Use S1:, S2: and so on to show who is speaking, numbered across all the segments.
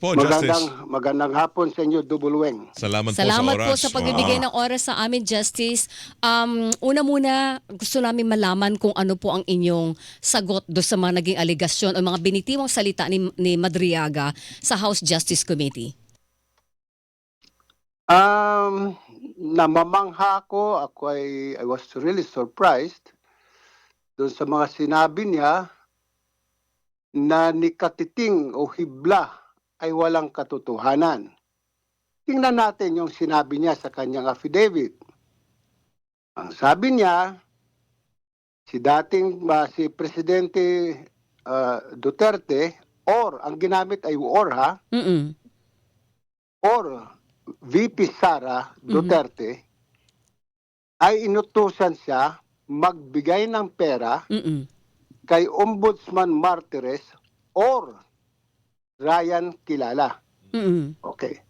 S1: po, Justice.
S2: Magandang hapon sa inyo, Double Weng.
S1: Salamat
S3: Salamat
S1: po
S3: po
S1: sa
S3: sa
S1: oras.
S3: pagbibigay ng oras sa amin, Justice. Una muna, gusto namin malaman kung ano po ang inyong sagot do sa mga naging aligasyon o mga binitiwang salita ni Madriaga sa House Justice Committee.
S2: Namamangha I was really surprised doon sa mga sinabi niya na ni katiting o hibla ay walang katotohanan. Tingnan natin yung sinabi niya sa kanyang affidavit. Ang sabi niya, si Presidente Duterte, or ang ginamit ay or ha, or VP Sara Duterte, ay inutusan siya magbigay ng pera kay Ombudsman Martires or Ryan Kilala. Okay.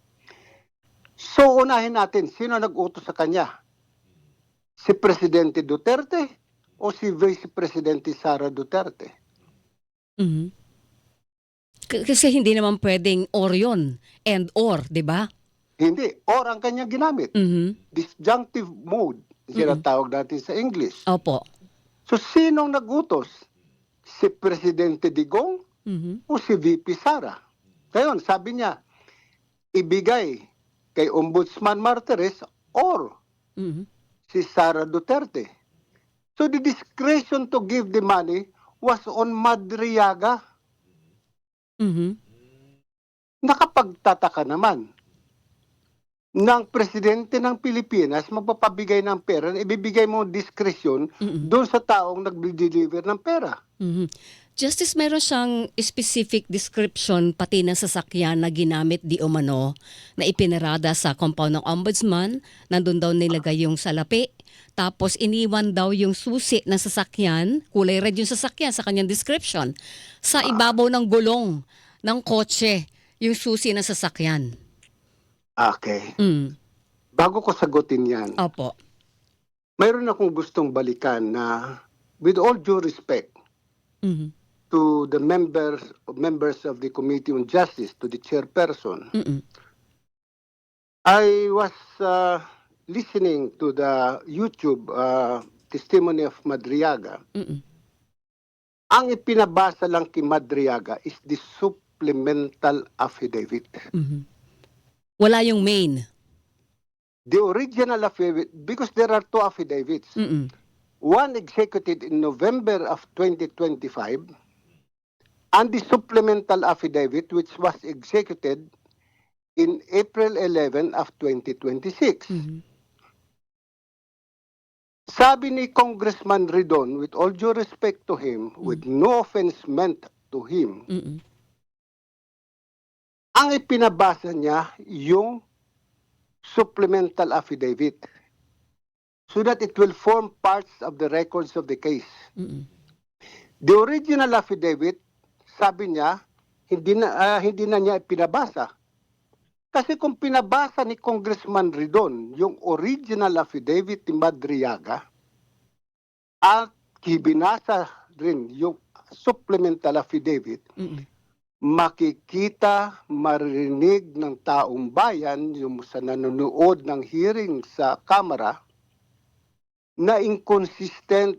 S2: So unahin natin, sino nag-utos sa kanya? Si Presidente Duterte o si Vice Presidente Sara Duterte?
S3: Kasi hindi naman pwedeng or yun, and or, di ba?
S2: Hindi, or ang kanyang ginamit. Disjunctive mode, sinatawag natin sa English.
S3: Opo.
S2: So sinong nag-utos? Si Presidente Digong o si VP Sara? Ngayon, sabi niya, ibigay kay Ombudsman Martires or si Sara Duterte. So the discretion to give the money was on Madriaga. Nakapagtataka naman ng presidente ng Pilipinas magpapabigay ng pera, ibibigay mo diskresyon doon sa taong nag-deliver ng pera.
S3: Justice, meron siyang specific description pati ng sasakyan na ginamit di umano na ipinarada sa compound ng ombudsman. Nandun daw nilagay yung salapi. Tapos iniwan daw yung susi ng sasakyan, kulay red yung sasakyan sa kanyang description, sa ibabaw ng gulong ng kotse, yung susi ng sasakyan.
S2: Okay. Bago ko sagutin yan,
S3: Opo.
S2: mayroon akong gustong balikan na with all due respect to the members of the Committee on Justice, to the chairperson, I was listening to the YouTube testimony of Madriaga. Ang ipinabasa lang kay Madriaga is the supplemental affidavit.
S3: Wala yung main.
S2: The original affidavit, because there are two affidavits. One executed in November of 2025 and the supplemental affidavit which was executed in April 11 of 2026. Sabi ni Congressman Ridon, with all due respect to him, with no offense meant to him, ang ipinabasa niya yung supplemental affidavit so that it will form parts of the records of the case. The original affidavit, sabi niya, hindi na niya ipinabasa. Kasi kung pinabasa ni Congressman Ridon yung original affidavit ni Madriaga at binasa rin yung supplemental affidavit, makikita, marinig ng taong bayan, yung sa nanonood ng hearing sa Kamara, na inconsistent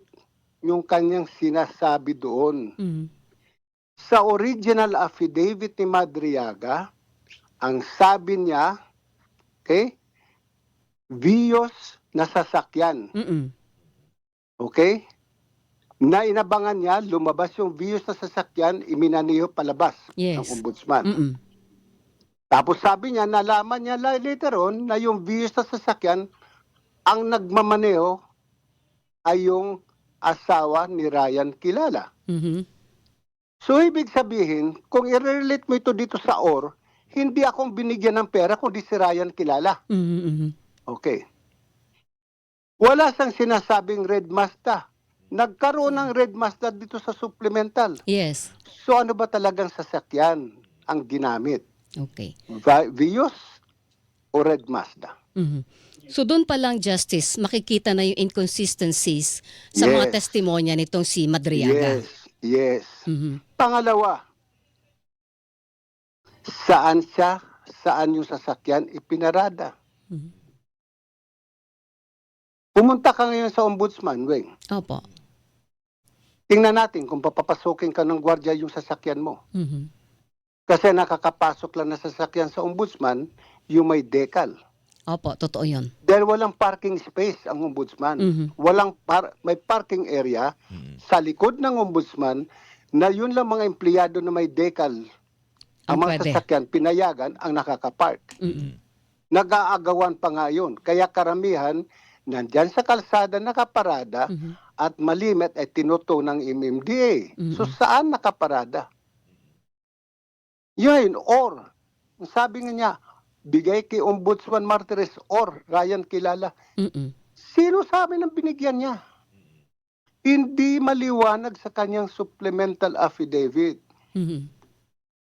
S2: yung kanyang sinasabi doon. Sa original affidavit ni Madriaga, ang sabi niya, okay, Vios na sasakyan. Okay? Na inabangan niya, lumabas yung Vios na sasakyan, iminaniyo palabas ng ombudsman. Tapos sabi niya, nalaman niya later on na yung Vios na sasakyan, ang nagmamaneho ay yung asawa ni Ryan Kilala. So ibig sabihin, kung i-relate mo ito dito sa OR, hindi akong binigyan ng pera kundi si Ryan Kilala. Okay. Wala siyang sinasabing Red Mazda. Nagkaroon ng Red Mazda dito sa supplemental.
S3: Yes.
S2: So ano ba talagang sasakyan ang ginamit?
S3: Okay.
S2: Vios o Red Mazda?
S3: So doon pa lang, Justice, makikita na yung inconsistencies sa mga testimonya nitong si Madriaga.
S2: Yes. Pangalawa, saan yung sasakyan ipinarada.
S3: Mhm.
S2: Pumunta ka ngayon sa ombudsman, Weng.
S3: Opo.
S2: Tingnan natin kung papapasukin ka ng gwardiya yung sasakyan mo.
S3: Mhm.
S2: Kasi nakakapasok lang na sasakyan sa ombudsman yung may decal.
S3: Opo, totoo 'yon.
S2: Dahil walang parking space ang ombudsman.
S3: Mhm.
S2: May parking area
S1: Mm.
S2: sa likod ng ombudsman na yun lang mga empleyado na may decal ang
S3: Ang
S2: mga
S3: pwede.
S2: sasakyan pinayagan ang nakakapark.
S3: Mm.
S2: Nag-aagawan pa nga yun. Kaya karamihan nandyan sa kalsada nakaparada
S3: Mhm.
S2: at malimit ay tinuto ng MMDA. So
S3: Mhm.
S2: saan nakaparada? Yun, or. Sabi nga niya, bigay kay Ombudsman Martires or Ryan Kilala.
S3: Mm.
S2: Sino sabi ng binigyan niya? Hindi maliwanag sa kanyang supplemental affidavit.
S3: Mhm.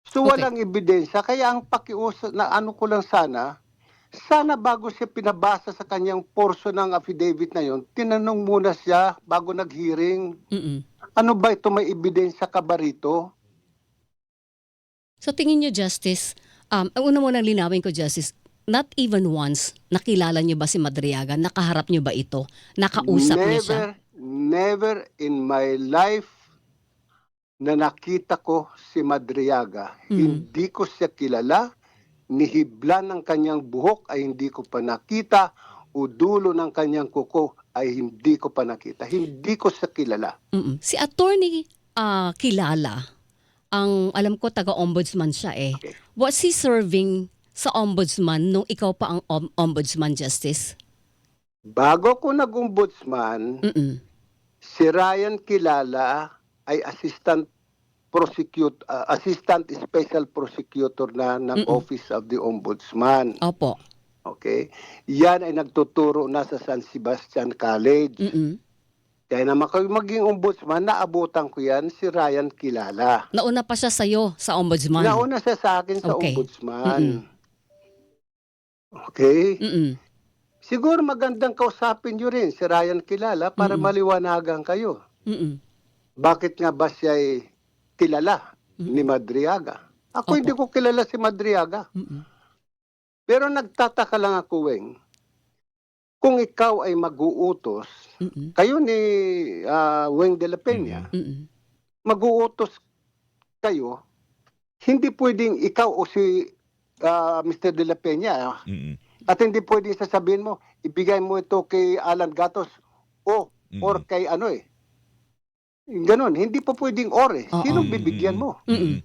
S2: So
S3: Okay.
S2: walang ebidensya. Kaya ang pakiusap na ano ko lang sana bago siya pinabasa sa kanyang portion ng affidavit na yon, tinanong muna siya bago nag-hearing,
S3: Mm.
S2: ano ba ito, may ebidensya ka ba rito?
S3: So tingin niyo, Justice, ang una munang linawin ko, Justice, not even once nakilala niyo ba si Madriaga? Nakaharap niyo ba ito? Nakausap niyo siya?
S2: Never in my life na nakita ko si Madriaga.
S3: Mhm.
S2: Hindi ko siya kilala, ni hibla ng kanyang buhok ay hindi ko pa nakita, o dulo ng kanyang kuko ay hindi ko pa nakita. Hindi ko siya kilala.
S3: Mm. Si Attorney Kilala, ang alam ko taga-ombudsman siya eh.
S2: Okay.
S3: Was he serving sa ombudsman nung ikaw pa ang ombudsman, Justice?
S2: Bago ko nag-ombudsman,
S3: Mm.
S2: si Ryan Kilala ay assistant special prosecutor na ng
S3: Mm-mm.
S2: Office of the Ombudsman.
S3: Opo.
S2: Okay? Yan ay nagtuturo na sa San Sebastian College.
S3: Mm-mm.
S2: Kaya naman kayo maging ombudsman, naabutan ko yan si Ryan Kilala.
S3: Nauna pa siya sa'yo sa ombudsman?
S2: Nauna siya sa akin sa
S3: Okay.
S2: ombudsman. Okay?
S3: Mm-mm.
S2: Siguro magandang kausapin nyo rin si Ryan Kilala para
S3: Mm-mm.
S2: maliwanagan kayo.
S3: Mm-mm.
S2: Bakit nga ba siya ay kilala
S3: Mm-mm.
S2: ni Madriaga? Ako
S3: Opo.
S2: hindi ko kilala si Madriaga.
S3: Mm-mm.
S2: Pero nagtataka lang ako, Weng, kung ikaw ay mag-uutos,
S3: Mm-mm.
S2: kayo ni Weng de la Peña,
S3: Mm-mm.
S2: mag-uutos kayo, hindi pwedeng ikaw o si Mr. de la Peña,
S1: Mm.
S2: at hindi pwedeng sasabihin mo, ibigay mo ito kay Alan Gatos or kay ano eh. Ganon, hindi pa pwedeng or eh.
S3: Oo.
S2: Sinong bibigyan mo?
S3: Mm-mm.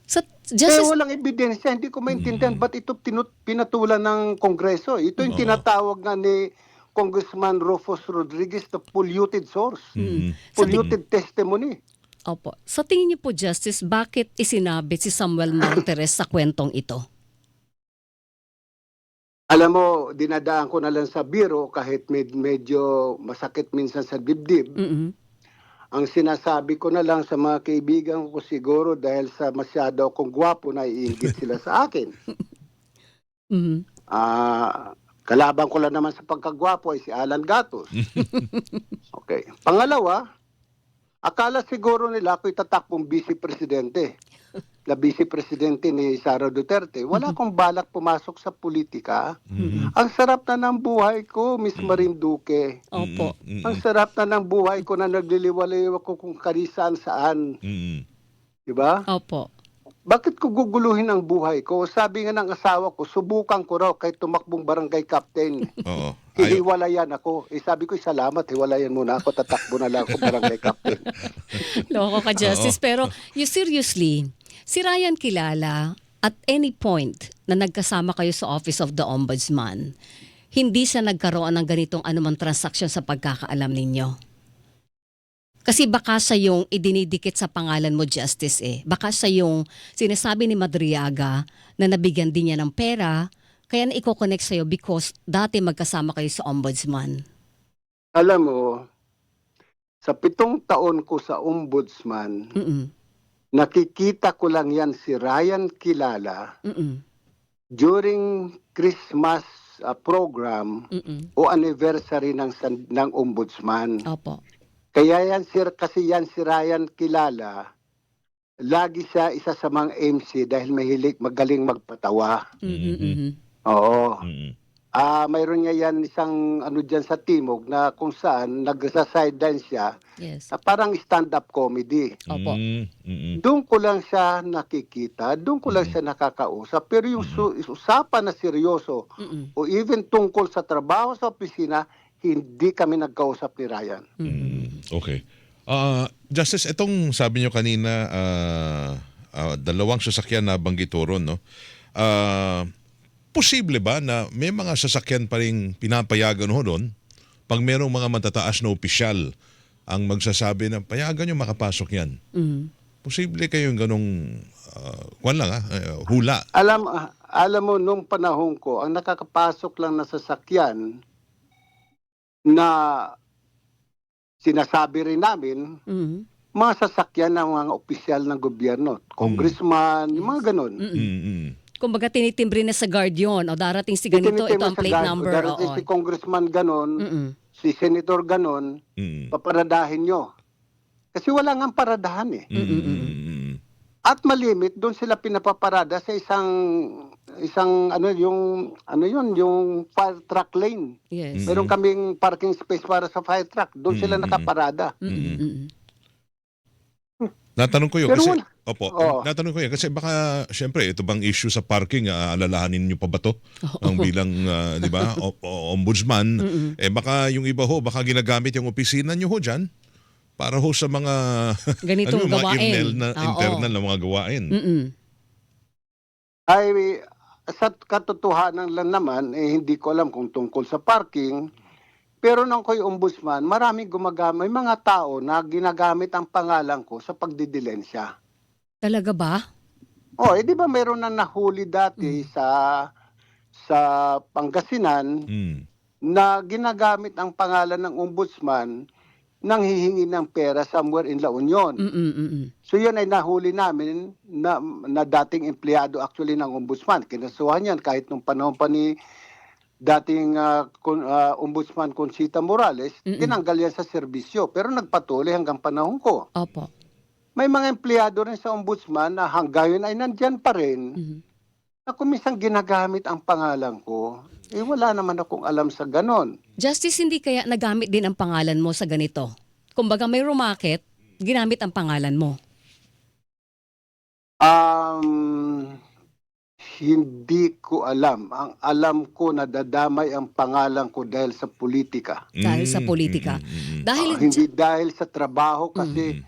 S3: So,
S2: Kaya
S3: Justice,
S2: walang ebidensya, hindi ko maintindihan ba't ito pinatulan ng Kongreso. Ito yung
S1: Oo.
S2: tinatawag nga ni Congressman Rufus Rodriguez na polluted source,
S1: Mm.
S2: polluted testimony.
S3: opo. Sa tingin niyo po, Justice, bakit isinabit si Samuel Martires sa kwentong ito?
S2: Alam mo, dinadaan ko na lang sa biro kahit medyo masakit minsan sa dibdib.
S3: Mm-mm.
S2: Ang sinasabi ko na lang sa mga kaibigan ko siguro dahil sa masyado akong gwapo na iingit sila sa akin.
S3: Mhm.
S2: Kalaban ko lang naman sa pagkagwapo ay si Alan Gatos. Okay. Pangalawa, akala siguro nila ako'y tatakbong vice-presidente. Na vice-presidente ni Sara Duterte. Wala akong balak pumasok sa politika.
S1: Mm.
S2: Ang sarap na ng buhay ko, Miss Marinduque.
S3: Opo.
S2: Ang sarap na ng buhay ko na nagliliwalay ako kung karisaan saan.
S1: Mm.
S2: Di ba?
S3: Opo.
S2: Bakit ko guguluhin ang buhay ko? Sabi nga ng asawa ko, subukan ko raw kahit tumakbong barangay captain.
S1: Oo.
S2: Hihiwalayan ako. Sabi ko, salamat, hiwalayan muna ako, tatakbo na lang ako barangay captain.
S3: Loko ka, Justice. Pero you seriously, si Ryan Kilala, at any point na nagkasama kayo sa Office of the Ombudsman, hindi siya nagkaroon ng ganitong anumang transaksyon sa pagkakaalam ninyo? Kasi baka siya yung idinidikit sa pangalan mo, Justice eh. Baka siya yung sinasabi ni Madriaga na nabigyan din niya ng pera, kaya na i-connect sa'yo because dati magkasama kayo sa ombudsman.
S2: Alam mo, sa 7 taon ko sa ombudsman,
S3: Mm-mm.
S2: nakikita ko lang yan si Ryan Kilala
S3: Mm-mm.
S2: during Christmas program
S3: Mm-mm.
S2: o anniversary ng ombudsman.
S3: Opo.
S2: Kaya yan si Ryan Kilala, lagi siya isa sa mga MC dahil magaling magpatawa.
S3: Mm-mm.
S2: Oo.
S1: Mm.
S2: Mayroon niya yan isang ano diyan sa Timog na kung saan nagsa-sideline siya
S3: Yes.
S2: na parang stand-up comedy.
S3: Opo.
S2: Doon ko lang siya nakikita, doon ko lang siya nakakausap. Pero yung usapan na seryoso
S3: Mm-mm.
S2: o even tungkol sa trabaho sa opisina, hindi kami nagkausap ni Ryan.
S1: Okay. Justice, itong sabi nyo kanina, dalawang sasakyan na banggit ho ron, no? Posible ba na may mga sasakyan pa rin pinapayagan ho doon pag merong mga matataas na opisyal ang magsasabi na payagan nyo makapasok yan?
S3: Mm.
S1: Posible kayong ganong hula.
S2: Alam mo, nung panahon ko, ang nakakapasok lang na sasakyan na sinasabi rin namin,
S3: Mm.
S2: mga sasakyan ng mga opisyal ng gobyerno, congressman, yung mga ganun.
S3: Kumbaga tinitimbre na sa guard yun. O darating si ganito, ito ang plate number.
S2: Darating
S3: Oo.
S2: si congressman ganun,
S3: Mm-mm.
S2: si senator ganun, paparadahin nyo. Kasi wala nga paradahan eh. At malimit, doon sila pinapaparada sa isang yung fire truck lane.
S3: Yes.
S2: Meron kaming parking space para sa fire truck. Doon sila nakaparada.
S3: Mm-mm.
S1: Natanong ko yun
S2: Pero
S1: kasi,
S2: wala.
S1: natanong ko yun kasi baka, syempre, ito bang issue sa parking, alalahanin nyo pa ba to? Ang bilang, di ba, ombudsman, baka yung iba ho, baka ginagamit yung opisina nyo ho dyan para ho sa mga,
S3: Ganitong
S1: mga
S3: gawain.
S1: internal na mga gawain.
S3: Mm-mm.
S2: Ay, sa katotohanan lang naman, hindi ko alam kung tungkol sa parking. Pero nang ko'y ombudsman, maraming gumagamit, may mga tao na ginagamit ang pangalan ko sa pagdidilensya.
S3: Talaga ba?
S2: Di ba meron na nahuli dati sa Pangasinan na ginagamit ang pangalan ng ombudsman nang hihingi ng pera somewhere in La Union.
S3: Mm-mm.
S2: So yun ay nahuli namin na dating empleyado actually ng ombudsman. Kinasuhan yan kahit nung panahon pa ni dating ombudsman Conchita Morales, tinanggal yan sa serbisyo. Pero nagpatuloy hanggang panahon ko.
S3: Opo.
S2: May mga empleyado rin sa ombudsman na hanggang yun ay nandyan pa rin, na kumisang ginagamit ang pangalan ko. Wala naman akong alam sa ganon.
S3: Justice, hindi kaya nagamit din ang pangalan mo sa ganito? Kumbaga may rumakit, ginamit ang pangalan mo.
S2: Hindi ko alam. Ang alam ko na dadamay ang pangalan ko dahil sa politika.
S3: Dahil sa politika. Dahil
S2: Hindi dahil sa trabaho kasi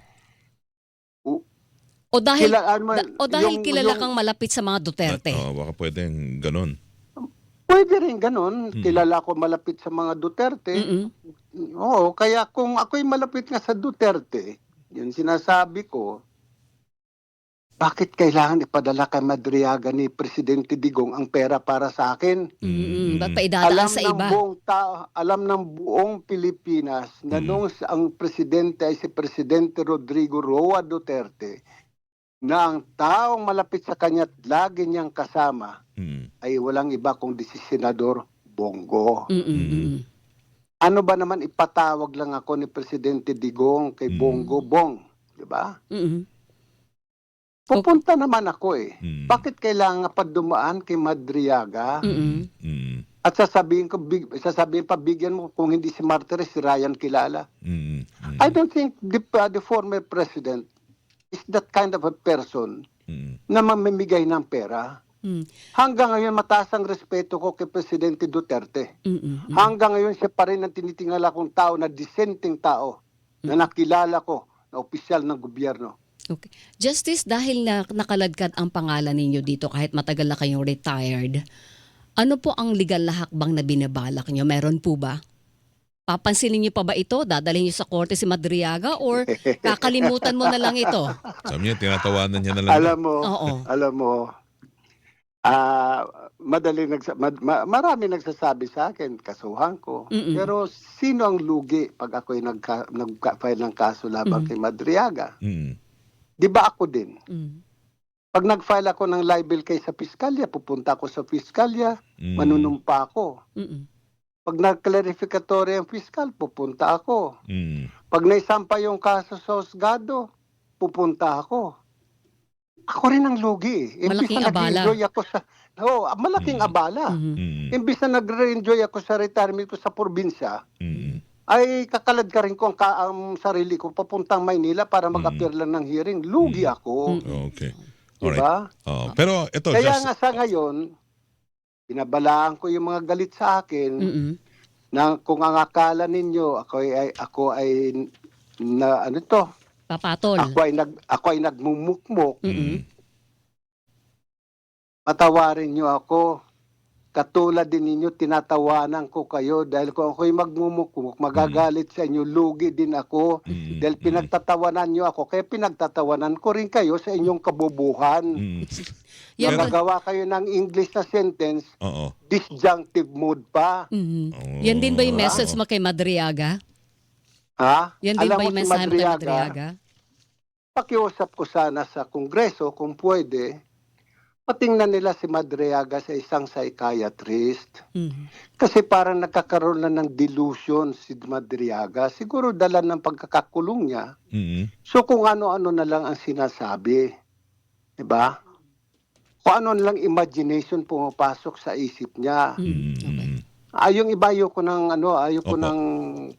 S3: o dahil
S2: yung-
S3: kilala
S2: yung-
S3: kang malapit sa mga Duterte.
S1: Baka pwedeng ganon.
S2: pwede rin ganon. Kilala ko malapit sa mga Duterte.
S3: Mm-mm.
S2: Oo, kaya kung ako'y malapit nga sa Duterte, yun sinasabi ko, bakit kailangan ipadala kay Madriaga ni Presidente Digong ang pera para sa akin?
S3: Ba't pa idadaan sa iba?
S2: Alam ng buong Pilipinas na nung ang presidente ay si Presidente Rodrigo Roa Duterte, na ang taong malapit sa kanya at lagi niyang kasama ay walang iba kundi si Senador Bongo. Ano ba naman ipatawag lang ako ni Presidente Digong kay Bongo Bong, di ba? Pupunta naman ako eh. Bakit kailangan pa dumaan kay Madriaga? At sasabihin pa, bigyan mo kung hindi si Martires, si Ryan kilala. I don't think the former president is that kind of a person na mamimigay ng pera. Hanggang ngayon, mataas ang respeto ko kay Presidente Duterte. Hanggang ngayon, siya pa rin ang tinitingala kong tao na dissenting tao na nakilala ko na opisyal ng gobyerno.
S3: Okay. Justice, dahil nakaladkad ang pangalan ninyo dito kahit matagal na kayong retired, ano po ang legal na hakbang na binabalak nyo? Meron po ba? Papansinin niyo pa ba ito? Dadalhin niyo sa korte si Madriaga or kakalimutan mo na lang ito?
S1: Sabi niya, tinatawanan niya na lang.
S2: Alam mo, marami nagsasabi sa akin, kasuhan ko. Pero sino ang lugi pag ako'y nag-file ng kaso laban kay Madriaga? Di ba ako din? Pag nag-file ako ng libel case sa piskalya, pupunta ako sa piskalya, manunumpa ako. Pag nag-clarificatory ang piskal, pupunta ako. Pag naisampa yung kaso sa husgado, pupunta ako. Ako rin ang lugi.
S3: Malaking
S2: na
S3: abala.
S2: nag-enjoy ako sa malaking abala.
S3: Mhm.
S2: Imbis na nag-enjoy ako sa retirement ko sa probinsya,
S1: Mm.
S2: ay kakalad ka rin ko ang sarili ko papuntang Maynila para mag-appear lang ng hearing. Lugi ako.
S1: Okay.
S2: Diba?
S1: Alright. Pero ito,
S2: Kaya
S1: just,
S2: nga sa ngayon, binabalaan ko yung mga galit sa akin
S3: Mm-mm.
S2: na kung ang akala ninyo ako ay na ano to,
S3: Papatol.
S2: ako ay nagmumukmok,
S3: Mm-mm.
S2: patawarin nyo ako. Katulad din ninyo, tinatawanan ko kayo dahil kung ako'y magmumukmok, magagalit sa inyo, lugi din ako. Dahil pinagtatawanan nyo ako, kaya pinagtatawanan ko rin kayo sa inyong kabubuhan.
S3: Yan ba-
S2: Magagawa kayo ng English na sentence,
S1: oo.
S2: disjunctive mood pa.
S3: Mhm. Yan din ba yung message mo kay Madriaga?
S2: Ha?
S3: Yan din
S2: Alam
S3: ba
S2: mo
S3: yung
S2: si
S3: mensahe mo kay
S2: Madriaga,
S3: Madriaga?
S2: pakiusap ko sana sa Kongreso kung pwede, patingnan nila si Madriaga sa isang psychiatrist.
S3: Mhm.
S2: Kasi parang nagkakaroon na ng delusion si Madriaga. Siguro dala ng pagkakakulong niya.
S1: Mm.
S2: So kung ano-ano na lang ang sinasabi. Diba? Kung ano na lang imagination pumapasok sa isip niya.
S3: Mhm. Okay.
S2: Yung iba ayoko
S1: Opo.
S2: nang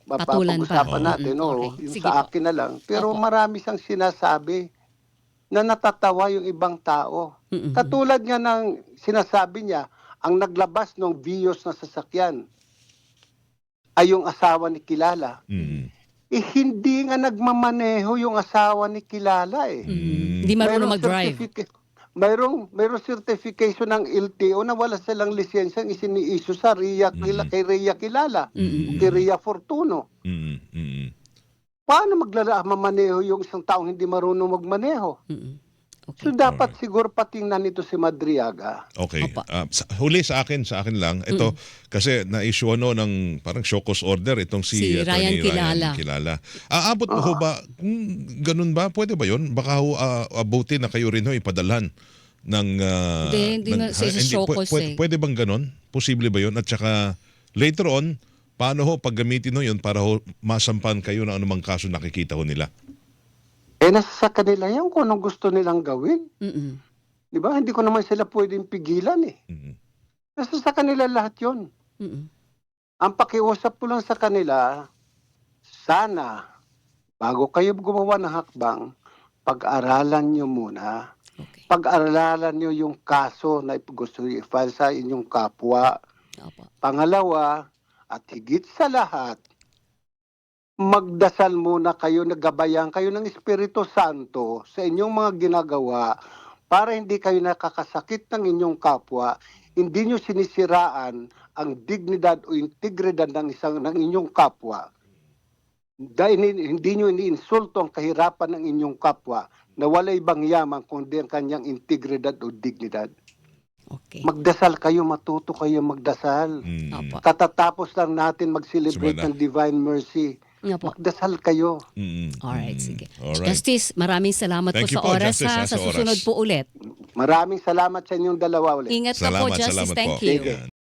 S3: Patulan pa.
S2: mapapag-usapan
S3: Oo.
S2: natin.
S3: Okay.
S2: Yung
S3: Sige
S2: sa
S3: po.
S2: akin na lang. Pero
S3: Opo.
S2: marami siyang sinasabi na natatawa yung ibang tao.
S3: Mhm.
S2: Katulad nga ng sinasabi niya, ang naglabas ng Vios na sasakyan ay yung asawa ni Kilala.
S1: Mm.
S2: Hindi nga nagmamaneho yung asawa ni Kilala eh.
S3: Mhm. Hindi marunong mag-drive.
S2: Mayroong certification ng LTO na wala silang lisensya ang isini-issue sa kay Rhea Kilala,
S3: Mhm.
S2: kay Rhea Fortuno.
S1: Mm. Mm.
S2: Paano mamaneho yung isang taong hindi marunong magmaneho?
S3: Mhm.
S2: So
S3: Okay.
S2: dapat siguro patingnan nito si Madriaga.
S1: Okay.
S3: Opo.
S1: Huli sa akin lang. Ito, kasi na-issue ng parang show cause order itong
S3: Si
S1: Attorney
S3: Ryan Kilala.
S1: Aabot mo ho ba, ganun ba? Pwede ba yun? Baka ho, abutin na kayo rin ho, ipadalhan ng...
S3: Hindi na sa show cause eh.
S1: Pwede bang ganun? Posible ba yun? At saka, later on, paano ho paggamitin ho yun para ho masampan kayo ng anumang kaso nakikita ho nila?
S2: Nasa sa kanila yan kung anong gusto nilang gawin.
S3: Mhm.
S2: Di ba? Hindi ko naman sila pwedeng pigilan eh.
S1: Mm.
S2: Nasa sa kanila lahat yon.
S3: Mhm.
S2: Ang pakiusap ko lang sa kanila, sana, bago kayo gumawa ng hakbang, pag-aralan nyo muna.
S3: Okay.
S2: Pag-aralan nyo yung kaso na gusto i-file sa inyong kapwa.
S3: Opo.
S2: Pangalawa, at higit sa lahat, magdasal muna kayo, nagabayan kayo ng Espiritu Santo sa inyong mga ginagawa para hindi kayo nakakasakit ng inyong kapwa, hindi nyo sinisiraan ang dignidad o integridad ng inyong kapwa. Dahil hindi nyo iniinsulto ang kahirapan ng inyong kapwa na wala ibang yaman kundi ang kanyang integridad o dignidad.
S3: Okay.
S2: Magdasal kayo, matuto kayo magdasal.
S1: Mm.
S3: Opo.
S2: Katatapos lang natin mag-celebrate
S1: Sumala.
S2: ng Divine Mercy.
S3: Opo.
S2: Magdasal kayo.
S1: Mm.
S3: Alright,
S1: Mm.
S3: sige.
S1: Alright.
S3: Justice, maraming salamat
S1: Thank
S3: po
S1: you
S3: sa
S1: po,
S3: oras
S1: Justice,
S3: ha. Sa
S1: sa
S3: susunod
S1: oras.
S3: po ulit.
S2: Maraming salamat sa inyong dalawa ulit.
S3: Ingat ka po, Justice.
S1: Salamat
S3: Thank
S1: po.
S3: you.
S2: Sige.
S1: Yan.